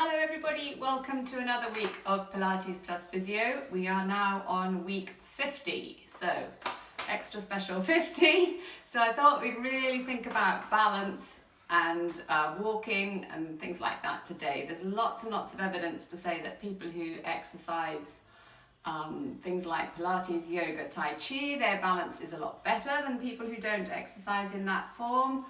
Hello everybody, welcome to another week of Pilates plus Physio. We are now on week 50, so extra special 50. So I thought we'd really think about balance and walking and things like that today. There's lots and lots of evidence to say that people who exercise things like Pilates, yoga, Tai Chi, their balance is a lot better than people who don't exercise in that form.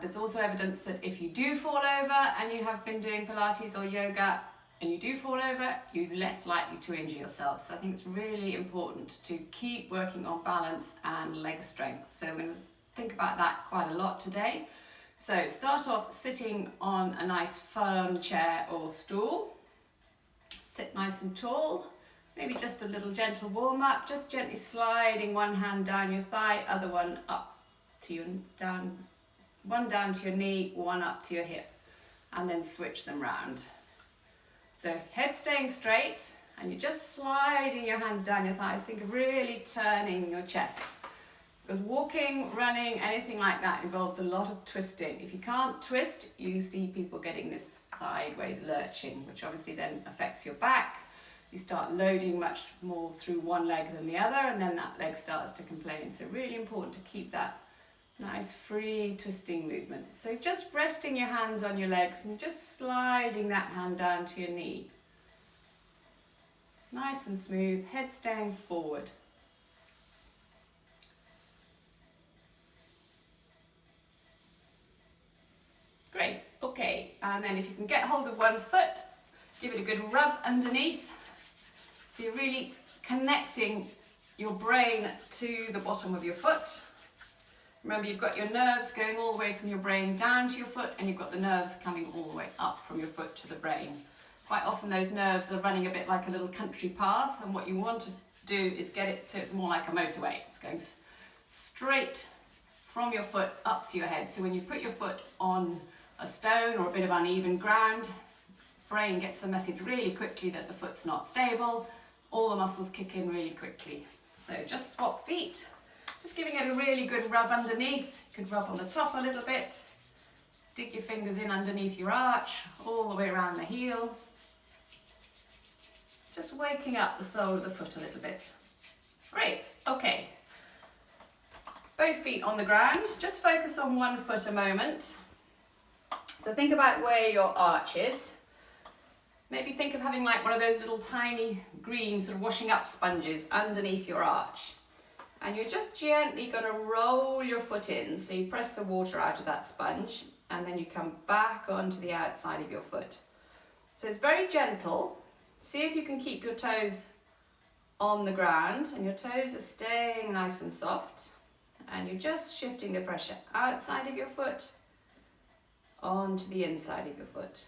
There's also evidence that if you do fall over and you have been doing Pilates or yoga and you do fall over, you're less likely to injure yourself. So I think it's really important to keep working on balance and leg strength. So we're going to think about that quite a lot today. So start off sitting on a nice firm chair or stool. Sit nice and tall. Maybe just a little gentle warm up, just gently sliding one hand down your thigh, other one up to your one down to your knee, one up to your hip, and then switch them round. So head staying straight, and you're just sliding your hands down your thighs. Think of really turning your chest. Because walking, running, anything like that involves a lot of twisting. If you can't twist, you see people getting this sideways lurching, which obviously then affects your back. You start loading much more through one leg than the other, and then that leg starts to complain. So really important to keep that nice free twisting movement. So just resting your hands on your legs and just sliding that hand down to your knee. Nice and smooth, head staying forward. Great, okay, and then if you can get hold of one foot, give it a good rub underneath. So you're really connecting your brain to the bottom of your foot. Remember, you've got your nerves going all the way from your brain down to your foot, and you've got the nerves coming all the way up from your foot to the brain. Quite often those nerves are running a bit like a little country path, and what you want to do is get it so it's more like a motorway. It's going straight from your foot up to your head. So when you put your foot on a stone or a bit of uneven ground, brain gets the message really quickly that the foot's not stable. All the muscles kick in really quickly. So just swap feet. Just giving it a really good rub underneath. You could rub on the top a little bit. Dig your fingers in underneath your arch, all the way around the heel. Just waking up the sole of the foot a little bit. Great, okay. Both feet on the ground. Just focus on one foot a moment. So think about where your arch is. Maybe think of having like one of those little tiny green sort of washing up sponges underneath your arch. And you're just gently going to roll your foot in. So you press the water out of that sponge and then you come back onto the outside of your foot. So it's very gentle. See if you can keep your toes on the ground and your toes are staying nice and soft. And you're just shifting the pressure outside of your foot onto the inside of your foot.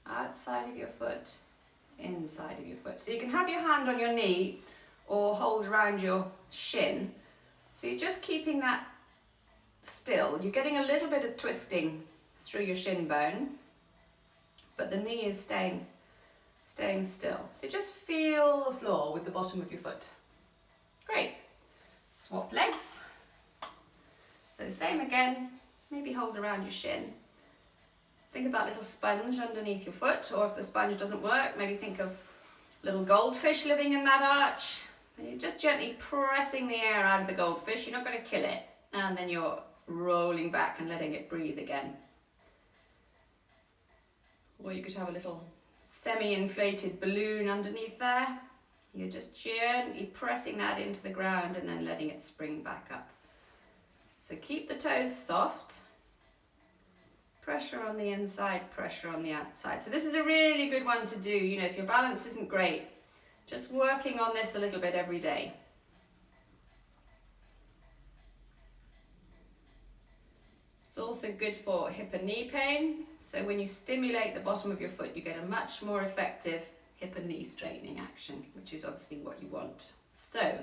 Outside of your foot, inside of your foot. So you can have your hand on your knee or hold around your shin. So you're just keeping that still. You're getting a little bit of twisting through your shin bone, but the knee is staying still. So just feel the floor with the bottom of your foot. Great. Swap legs. So same again, maybe hold around your shin. Think of that little sponge underneath your foot, or if the sponge doesn't work, maybe think of little goldfish living in that arch. And you're just gently pressing the air out of the goldfish. You're not going to kill it. And then you're rolling back and letting it breathe again. Or you could have a little semi-inflated balloon underneath there. You're just gently pressing that into the ground and then letting it spring back up. So keep the toes soft. Pressure on the inside, pressure on the outside. So this is a really good one to do. You know, if your balance isn't great, just working on this a little bit every day. It's also good for hip and knee pain. So when you stimulate the bottom of your foot, you get a much more effective hip and knee straightening action, which is obviously what you want. So,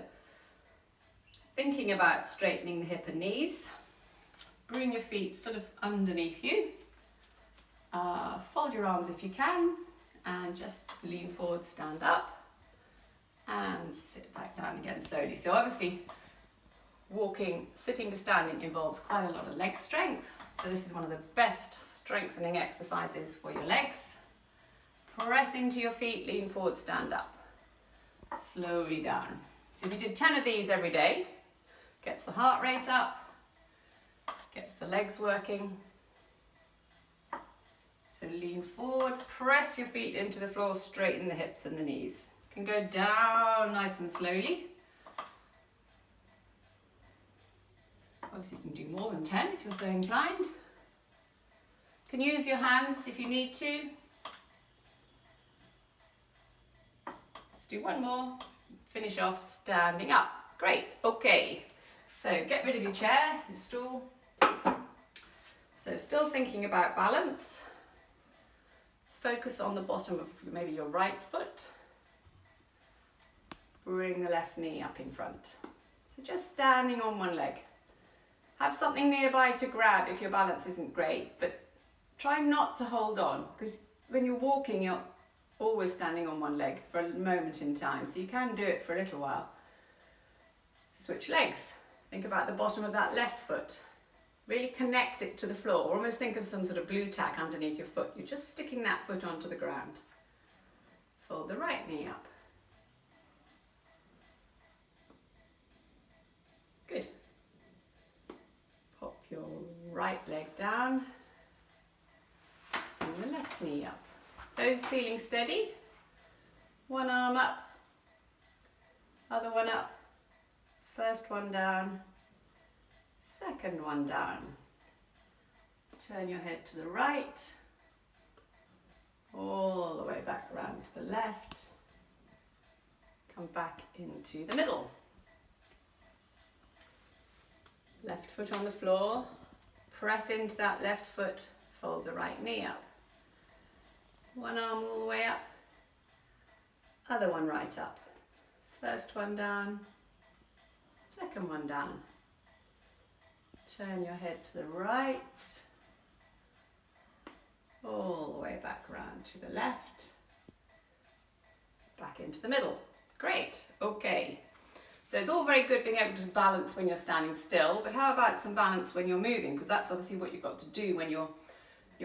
thinking about straightening the hip and knees, bring your feet sort of underneath you. Fold your arms if you can, and just lean forward, stand up, and sit back down again slowly. So obviously, walking, sitting to standing involves quite a lot of leg strength. So this is one of the best strengthening exercises for your legs. Press into your feet, lean forward, stand up. Slowly down. So if you did 10 of these every day, gets the heart rate up, gets the legs working. So lean forward, press your feet into the floor, straighten the hips and the knees. You can go down nice and slowly. Obviously you can do more than 10 if you're so inclined. You can use your hands if you need to. Let's do one more, finish off standing up. Great, okay. So get rid of your chair, your stool. So still thinking about balance. Focus on the bottom of maybe your right foot. Bring the left knee up in front. So just standing on one leg. Have something nearby to grab if your balance isn't great, but try not to hold on, because when you're walking, you're always standing on one leg for a moment in time, so you can do it for a little while. Switch legs. Think about the bottom of that left foot. Really connect it to the floor. Almost think of some sort of glue tack underneath your foot. You're just sticking that foot onto the ground. Fold the right knee up. Good. Pop your right leg down and the left knee up. Those feeling steady. One arm up, other one up. First one down, second one down. Turn your head to the right, all the way back around to the left. Come back into the middle. Left foot on the floor, press into that left foot, fold the right knee up. One arm all the way up, other one right up. First one down, second one down. Turn your head to the right, all the way back around to the left, back into the middle. Great, okay. So it's all very good being able to balance when you're standing still, but how about some balance when you're moving? Because that's obviously what you've got to do when you're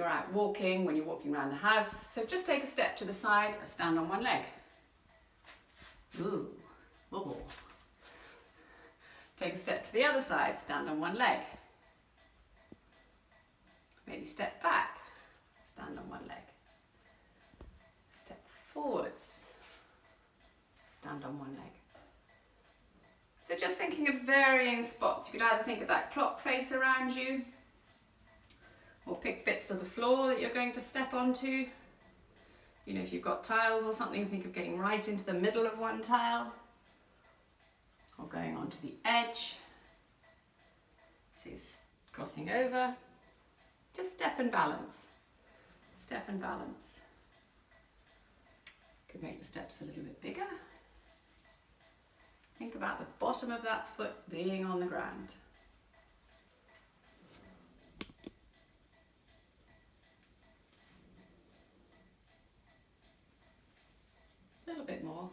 out walking, when you're walking around the house. So just take a step to the side, stand on one leg. Ooh, wobble. Take a step to the other side, stand on one leg. Maybe step back, stand on one leg. Step forwards, stand on one leg. So just thinking of varying spots. You could either think of that clock face around you, or pick bits of the floor that you're going to step onto. You know, if you've got tiles or something, think of getting right into the middle of one tile, or going onto the edge. So crossing over. Just step and balance. Step and balance. Could make the steps a little bit bigger. Think about the bottom of that foot being on the ground. A little bit more.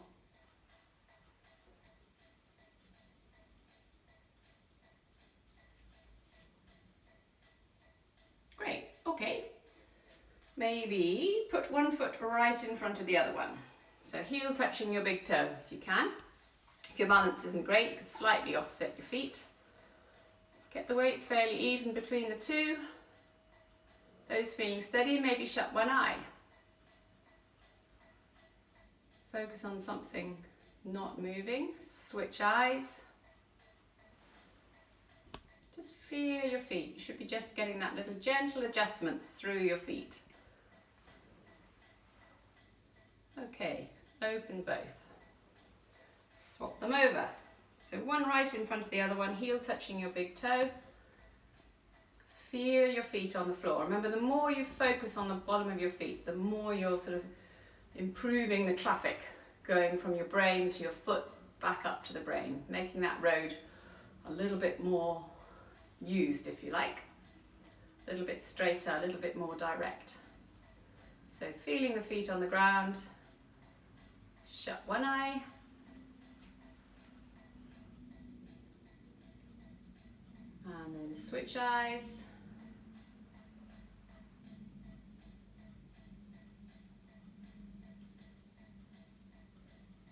Great, okay. Maybe put one foot right in front of the other one. So heel touching your big toe if you can. If your balance isn't great, you could slightly offset your feet. Get the weight fairly even between the two. Those feeling steady, maybe shut one eye. Focus on something not moving. Switch eyes. Just feel your feet. You should be just getting that little gentle adjustments through your feet. Okay, open both. Swap them over. So one right in front of the other one, heel touching your big toe. Feel your feet on the floor. Remember, the more you focus on the bottom of your feet, the more you're sort of improving the traffic going from your brain to your foot back up to the brain, making that road a little bit more used, if you like, a little bit straighter, a little bit more direct. So feeling the feet on the ground, shut one eye, And then switch eyes.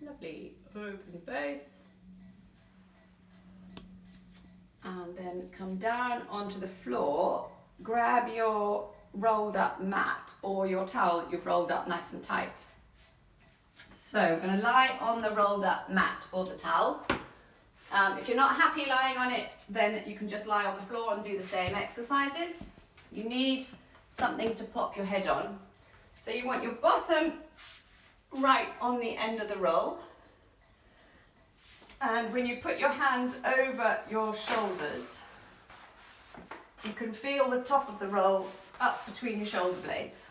Lovely. Open both. And then come down onto the floor. Grab your rolled up mat or your towel that you've rolled up nice and tight. So I'm going to lie on the rolled up mat or the towel. If you're not happy lying on it, then you can just lie on the floor and do the same exercises. You need something to pop your head on. So you want your bottom right on the end of the roll. And when you put your hands over your shoulders, you can feel the top of the roll up between your shoulder blades.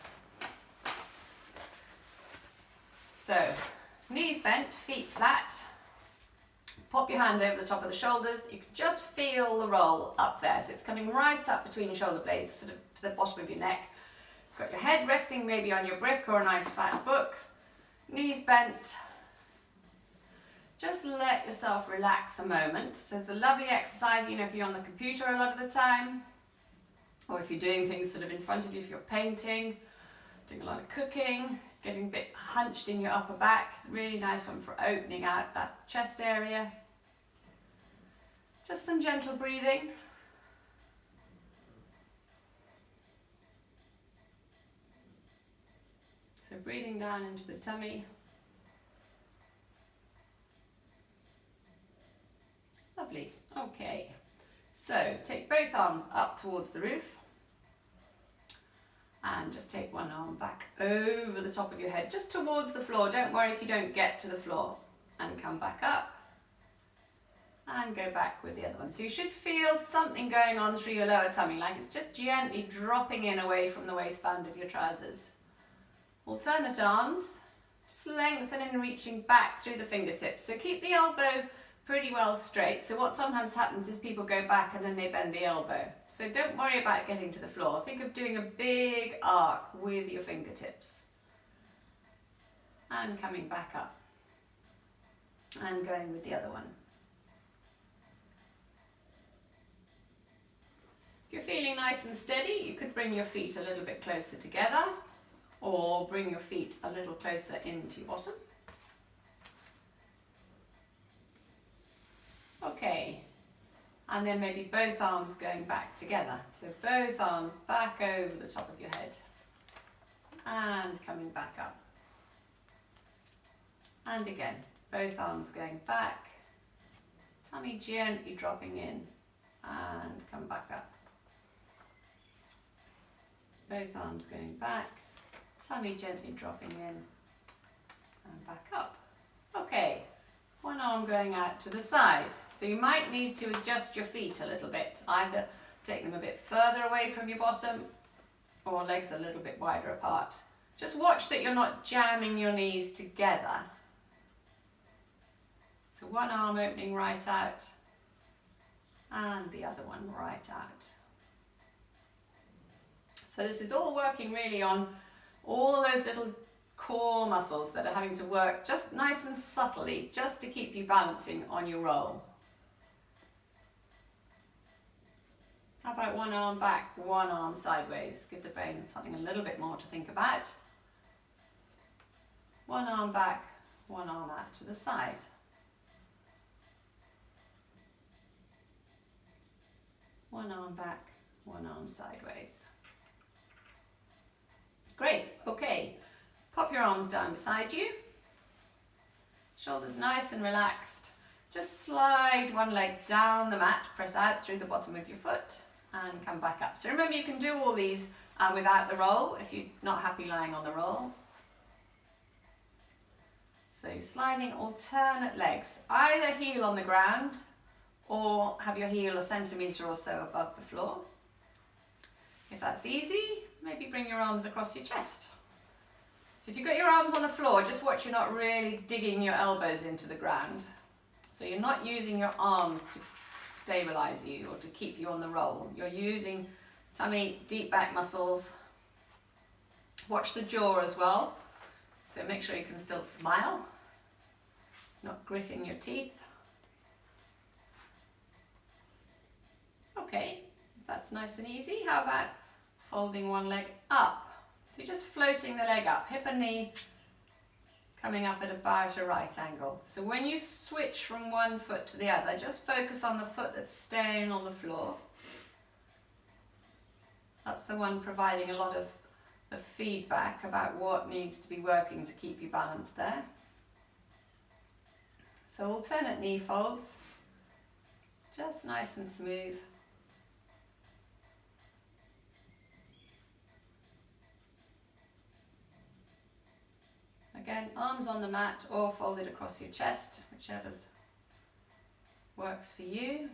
So, knees bent, feet flat. Pop your hand over the top of the shoulders. You can just feel the roll up there. So it's coming right up between your shoulder blades, sort of to the bottom of your neck. Got your head resting maybe on your brick or a nice fat book. Knees bent. Just let yourself relax a moment. So it's a lovely exercise, you know, if you're on the computer a lot of the time, or if you're doing things sort of in front of you, if you're painting, doing a lot of cooking, getting a bit hunched in your upper back. Really nice one for opening out that chest area. Just some gentle breathing. So breathing down into the tummy. Lovely. Okay. So take both arms up towards the roof. And just take one arm back over the top of your head, just towards the floor. Don't worry if you don't get to the floor. And come back up. And go back with the other one. So you should feel something going on through your lower tummy, like it's just gently dropping in away from the waistband of your trousers. Alternate arms, just lengthening and reaching back through the fingertips. So keep the elbow pretty well straight. So what sometimes happens is people go back and then they bend the elbow. So don't worry about getting to the floor. Think of doing a big arc with your fingertips. And coming back up. And going with the other one. If you're feeling nice and steady, you could bring your feet a little bit closer together or bring your feet a little closer into your bottom. Okay, and then maybe both arms going back together. So both arms back over the top of your head and coming back up. And again, both arms going back, tummy gently dropping in and come back up. Both arms going back, tummy gently dropping in and back up. Okay. One arm going out to the side. So you might need to adjust your feet a little bit. Either take them a bit further away from your bottom or legs a little bit wider apart. Just watch that you're not jamming your knees together. So one arm opening right out and the other one right out. So this is all working really on all those little core muscles that are having to work just nice and subtly, just to keep you balancing on your roll. How about one arm back, one arm sideways? Give the brain something a little bit more to think about. One arm back, one arm out to the side. One arm back, one arm sideways. Great, okay. Pop your arms down beside you. Shoulders nice and relaxed. Just slide one leg down the mat, press out through the bottom of your foot and come back up. So remember, you can do all these without the roll if you're not happy lying on the roll. So sliding alternate legs, either heel on the ground or have your heel a centimetre or so above the floor. If that's easy, maybe bring your arms across your chest. So if you've got your arms on the floor, just watch you're not really digging your elbows into the ground. So you're not using your arms to stabilize you or to keep you on the roll. You're using tummy, deep back muscles. Watch the jaw as well. So make sure you can still smile, not gritting your teeth. Okay. That's nice and easy. How about folding one leg up? So you're just floating the leg up, hip and knee coming up at about a right angle. So when you switch from one foot to the other, just focus on the foot that's staying on the floor. That's the one providing a lot of the feedback about what needs to be working to keep you balanced there. So alternate knee folds, just nice and smooth. Again, arms on the mat or folded across your chest, whichever works for you.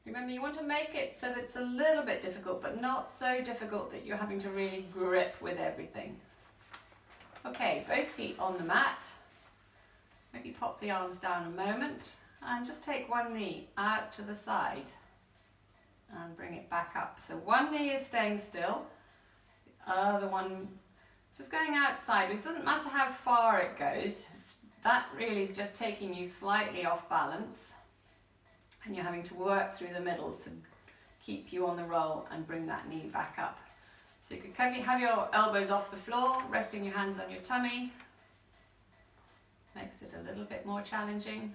Remember, you want to make it so that it's a little bit difficult, but not so difficult that you're having to really grip with everything. Okay, both feet on the mat. Maybe pop the arms down a moment and just take one knee out to the side and bring it back up. So one knee is staying still, the other one just going out sideways. It doesn't matter how far it goes. That really is just taking you slightly off balance, and you're having to work through the middle to keep you on the roll and bring that knee back up. So you could have your elbows off the floor, resting your hands on your tummy. Makes it a little bit more challenging.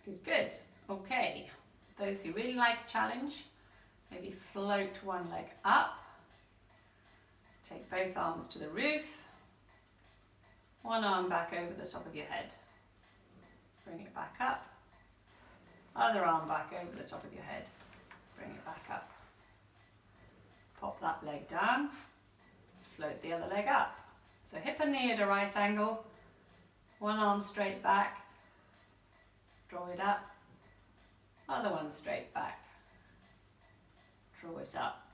Good, good. Okay, those who really like a challenge, maybe float one leg up, take both arms to the roof, one arm back over the top of your head, bring it back up, other arm back over the top of your head, bring it back up, pop that leg down, float the other leg up. So hip and knee at a right angle, one arm straight back, draw it up, other one straight back, draw it up,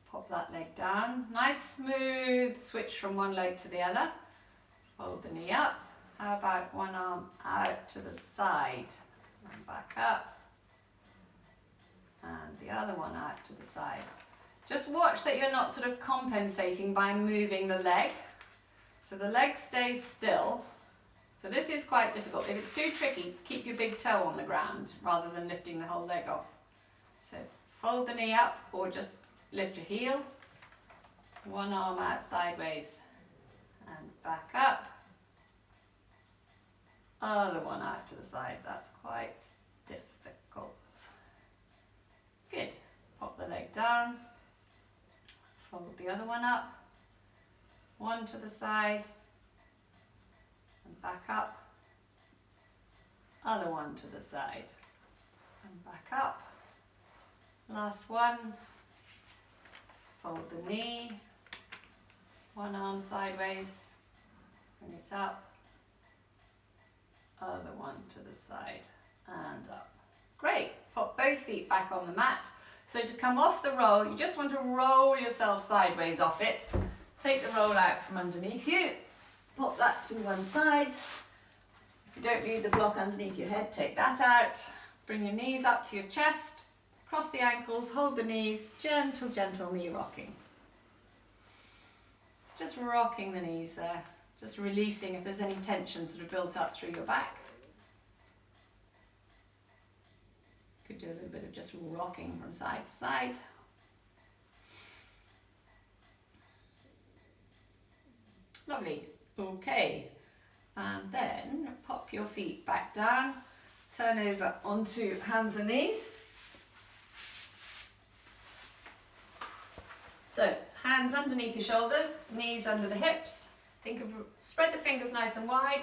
pop that leg down, nice smooth switch from one leg to the other, fold the knee up, how about one arm out to the side, and back up, and the other one out to the side. Just watch that you're not sort of compensating by moving the leg, so the leg stays still. So this is quite difficult. If it's too tricky, keep your big toe on the ground rather than lifting the whole leg off. So fold the knee up or just lift your heel. One arm out sideways and back up. Other one out to the side. That's quite difficult. Good. Pop the leg down. Fold the other one up. One to the side. And back up, other one to the side, and back up, last one, fold the knee, one arm sideways, bring it up, other one to the side, and up. Great, pop both feet back on the mat. So to come off the roll, you just want to roll yourself sideways off it, take the roll out from underneath you, pop that to one side. If you don't need the block underneath your head, take that out. Bring your knees up to your chest, cross the ankles, hold the knees, gentle, gentle knee rocking. Just rocking the knees there, just releasing if there's any tension sort of built up through your back. Could do a little bit of just rocking from side to side. Lovely. Okay, and then pop your feet back down, turn over onto hands and knees. So hands underneath your shoulders, knees under the hips. Think of, spread the fingers nice and wide,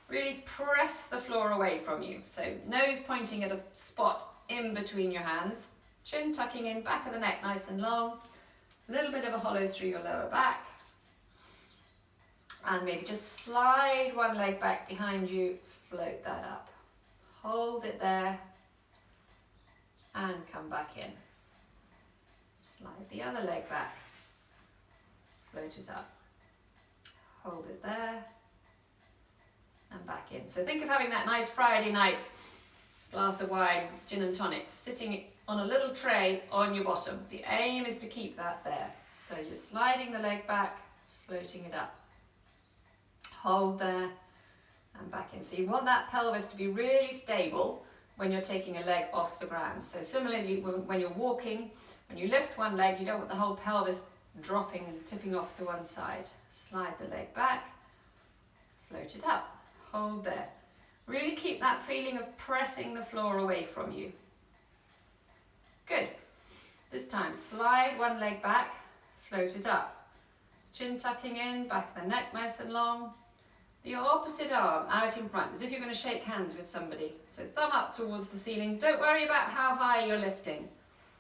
really press the floor away from you. So nose pointing at a spot in between your hands, chin tucking in, back of the neck nice and long, a little bit of a hollow through your lower back. And maybe just slide one leg back behind you, float that up. Hold it there and come back in. Slide the other leg back, float it up. hold it there, and back in. So think of having that nice Friday night glass of wine, gin and tonic, sitting on a little tray on your bottom. The aim is to keep that there. So you're sliding the leg back, floating it up. Hold there, and back in. So you want that pelvis to be really stable when you're taking a leg off the ground. So similarly, when you're walking, when you lift one leg, you don't want the whole pelvis dropping and tipping off to one side. Slide the leg back, float it up, hold there. Really keep that feeling of pressing the floor away from you. Good. This time, slide one leg back, float it up. Chin tucking in, back of the neck nice and long. Your opposite arm out in front, as if you're going to shake hands with somebody. So thumb up towards the ceiling. Don't worry about how high you're lifting.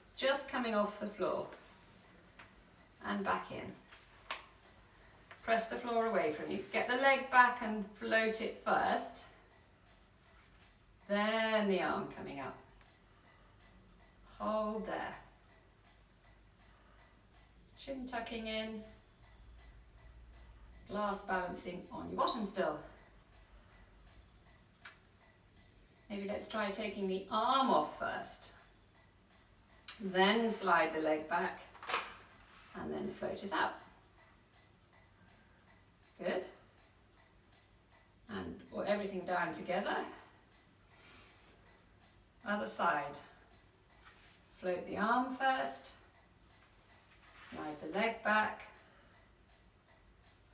It's just coming off the floor. And back in. Press the floor away from you. Get the leg back and float it first. Then the arm coming up. Hold there. Chin tucking in. Glass balancing on your bottom still. Maybe let's try taking the arm off first. Then slide the leg back and then float it up. Good. And everything down together. Other side. Float the arm first. Slide the leg back.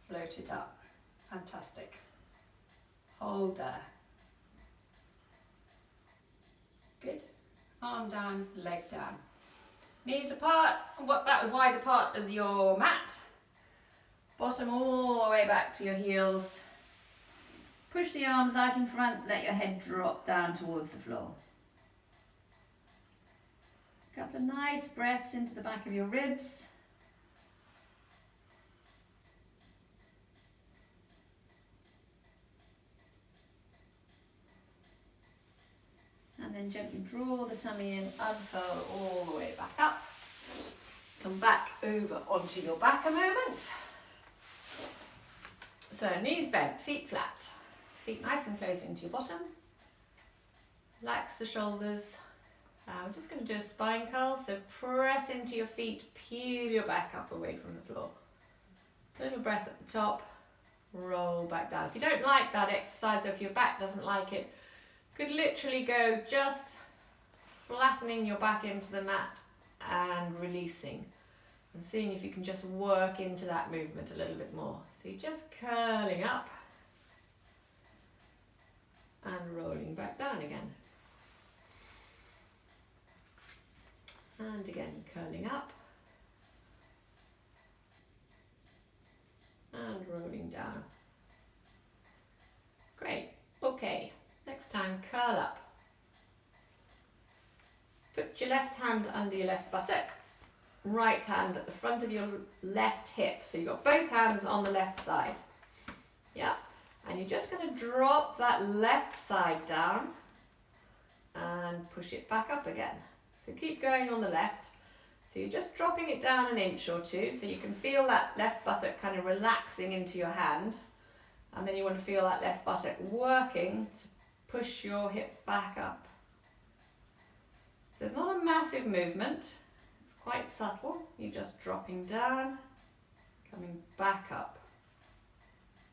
Float it up. Fantastic. Hold there. Good. Arm down, leg down. Knees apart, about as wide apart as your mat. Bottom all the way back to your heels. Push the arms out in front, let your head drop down towards the floor. A couple of nice breaths into the back of your ribs. And then gently draw the tummy in, unfurl all the way back up. Come back over onto your back a moment. So knees bent, feet flat. Feet nice and close into your bottom. Relax the shoulders. We're just going to do a spine curl, so press into your feet, peel your back up away from the floor. A little breath at the top, roll back down. If you don't like that exercise, or if your back doesn't like it, could literally go just flattening your back into the mat and releasing and seeing if you can just work into that movement a little bit more. So you're just curling up and rolling back down again. And again, curling up and rolling down. Great. Okay. Next time, curl up. Put your left hand under your left buttock, right hand at the front of your left hip. So you've got both hands on the left side. Yeah. And you're just going to drop that left side down and push it back up again. So keep going on the left. So you're just dropping it down an inch or two so you can feel that left buttock kind of relaxing into your hand. And then you want to feel that left buttock working to push your hip back up. So it's not a massive movement, it's quite subtle. You're just dropping down, coming back up,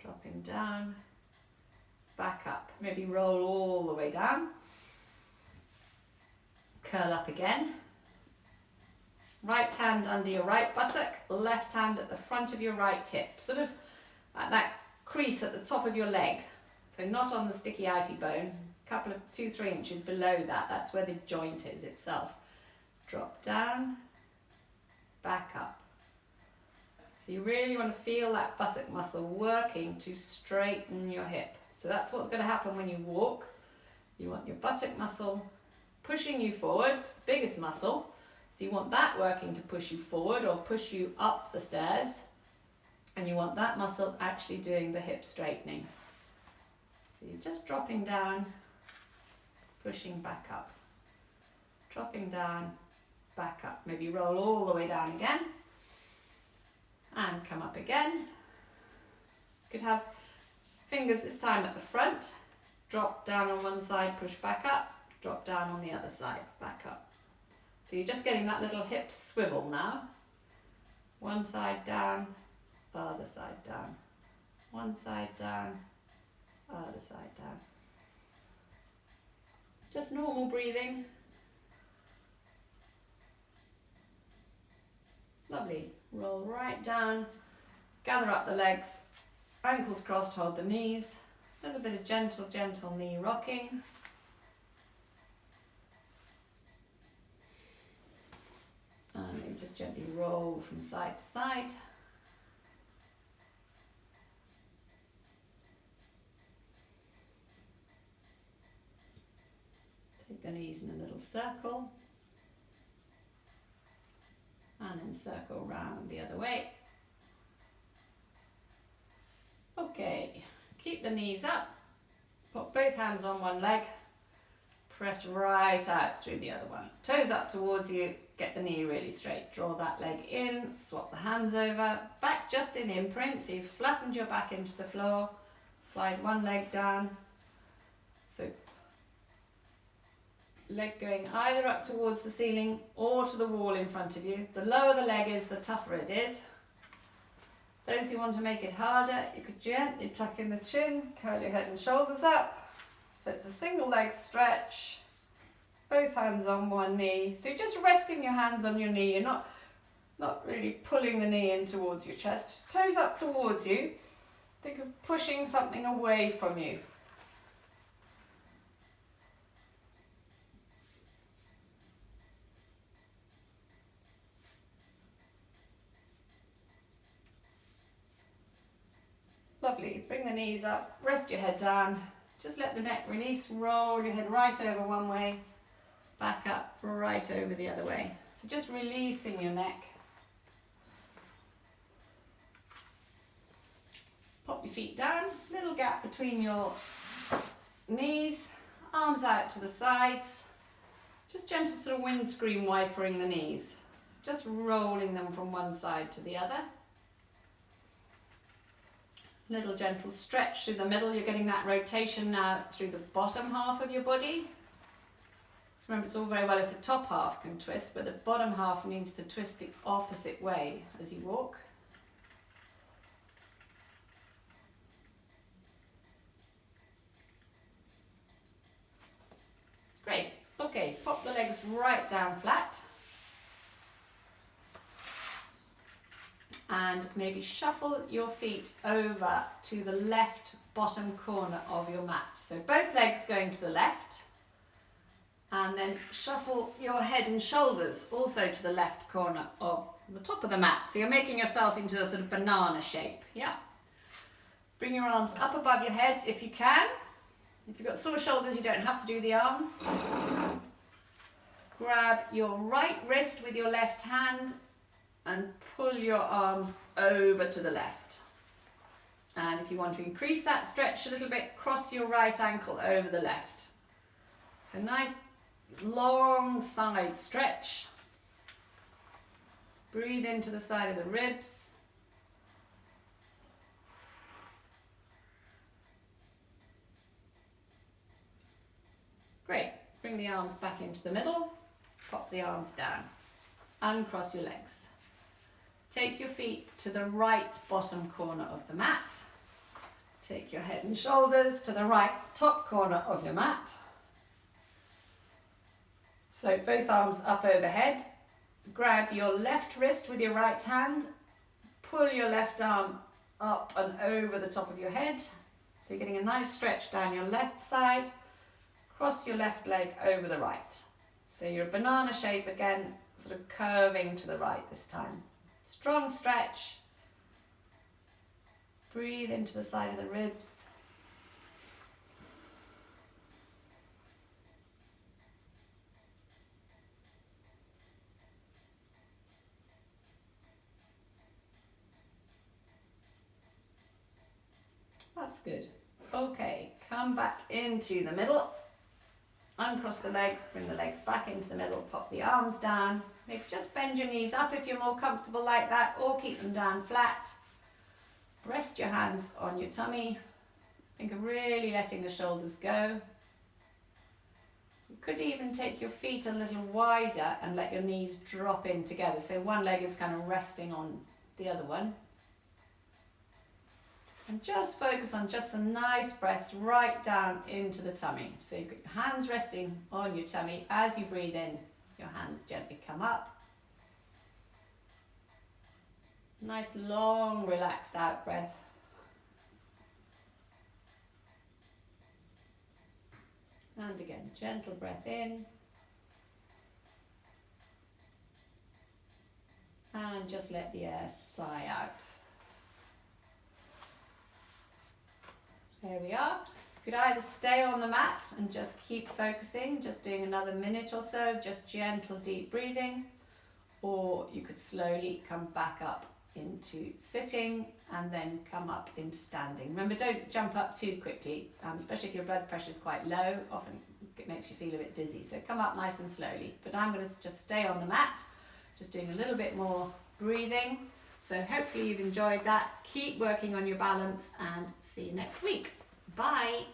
dropping down, back up. Maybe roll all the way down, curl up again. Right hand under your right buttock, left hand at the front of your right hip, sort of at that crease at the top of your leg. So not on the sticky outy bone, a couple of 2-3 inches below that, that's where the joint is itself. Drop down, back up. So you really want to feel that buttock muscle working to straighten your hip. So that's what's going to happen when you walk. You want your buttock muscle pushing you forward, it's the biggest muscle. So you want that working to push you forward or push you up the stairs. And you want that muscle actually doing the hip straightening. So you're just dropping down, pushing back up. Dropping down, back up. Maybe roll all the way down again. And come up again. You could have fingers this time at the front, drop down on one side, push back up, drop down on the other side, back up. So you're just getting that little hip swivel now. One side down, other side down. One side down, other side down. Just normal breathing. Lovely. Roll right down, gather up the legs, ankles crossed, hold the knees. A little bit of gentle, gentle knee rocking. And maybe just gently roll from side to side. Take the knees in a little circle. And then circle round the other way. Okay, keep the knees up. Put both hands on one leg. Press right out through the other one. Toes up towards you. Get the knee really straight. Draw that leg in. Swap the hands over. Back just in imprint. So you've flattened your back into the floor. Slide one leg down. So leg going either up towards the ceiling or to the wall in front of you. The lower the leg is, the tougher it is. Those who want to make it harder, you could gently tuck in the chin, curl your head and shoulders up. So it's a single leg stretch, both hands on one knee. So you're just resting your hands on your knee. You're not really pulling the knee in towards your chest. Toes up towards you. Think of pushing something away from you. Lovely. Bring the knees up, rest your head down. Just let the neck release, roll your head right over one way, back up, right over the other way. So just releasing your neck. Pop your feet down, little gap between your knees, arms out to the sides. Just gentle sort of windscreen wipering the knees. Just rolling them from one side to the other. Little gentle stretch through the middle. You're getting that rotation now through the bottom half of your body. So remember, it's all very well if the top half can twist, but the bottom half needs to twist the opposite way as you walk. Great. Okay, pop the legs right down flat. And maybe shuffle your feet over to the left bottom corner of your mat. So both legs going to the left. And then shuffle your head and shoulders also to the left corner of the top of the mat. So you're making yourself into a sort of banana shape. Yeah. Bring your arms up above your head if you can. If you've got sore shoulders, you don't have to do the arms. Grab your right wrist with your left hand and pull your arms over to the left. And if you want to increase that stretch a little bit, cross your right ankle over the left. So nice long side stretch. Breathe into the side of the ribs. Great. Bring the arms back into the middle. Pop the arms down. Uncross your legs. Take your feet to the right bottom corner of the mat. Take your head and shoulders to the right top corner of your mat. Float both arms up overhead. Grab your left wrist with your right hand. Pull your left arm up and over the top of your head. So you're getting a nice stretch down your left side. Cross your left leg over the right. So you're a banana shape again, sort of curving to the right this time. Strong stretch. Breathe into the side of the ribs. That's good. Okay, come back into the middle. Uncross the legs, bring the legs back into the middle, pop the arms down. Maybe just bend your knees up if you're more comfortable like that, or keep them down flat. Rest your hands on your tummy. Think of really letting the shoulders go. You could even take your feet a little wider and let your knees drop in together. So one leg is kind of resting on the other one. And just focus on just some nice breaths right down into the tummy. So you've got your hands resting on your tummy. As you breathe in, your hands gently come up. Nice long relaxed out breath. And again, gentle breath in. And just let the air sigh out. There we are. You could either stay on the mat and just keep focusing, just doing another minute or so, just gentle deep breathing, or you could slowly come back up into sitting and then come up into standing. Remember, don't jump up too quickly, especially if your blood pressure is quite low. Often it makes you feel a bit dizzy. So come up nice and slowly. But I'm going to just stay on the mat, just doing a little bit more breathing. So hopefully you've enjoyed that. Keep working on your balance and see you next week. Bye.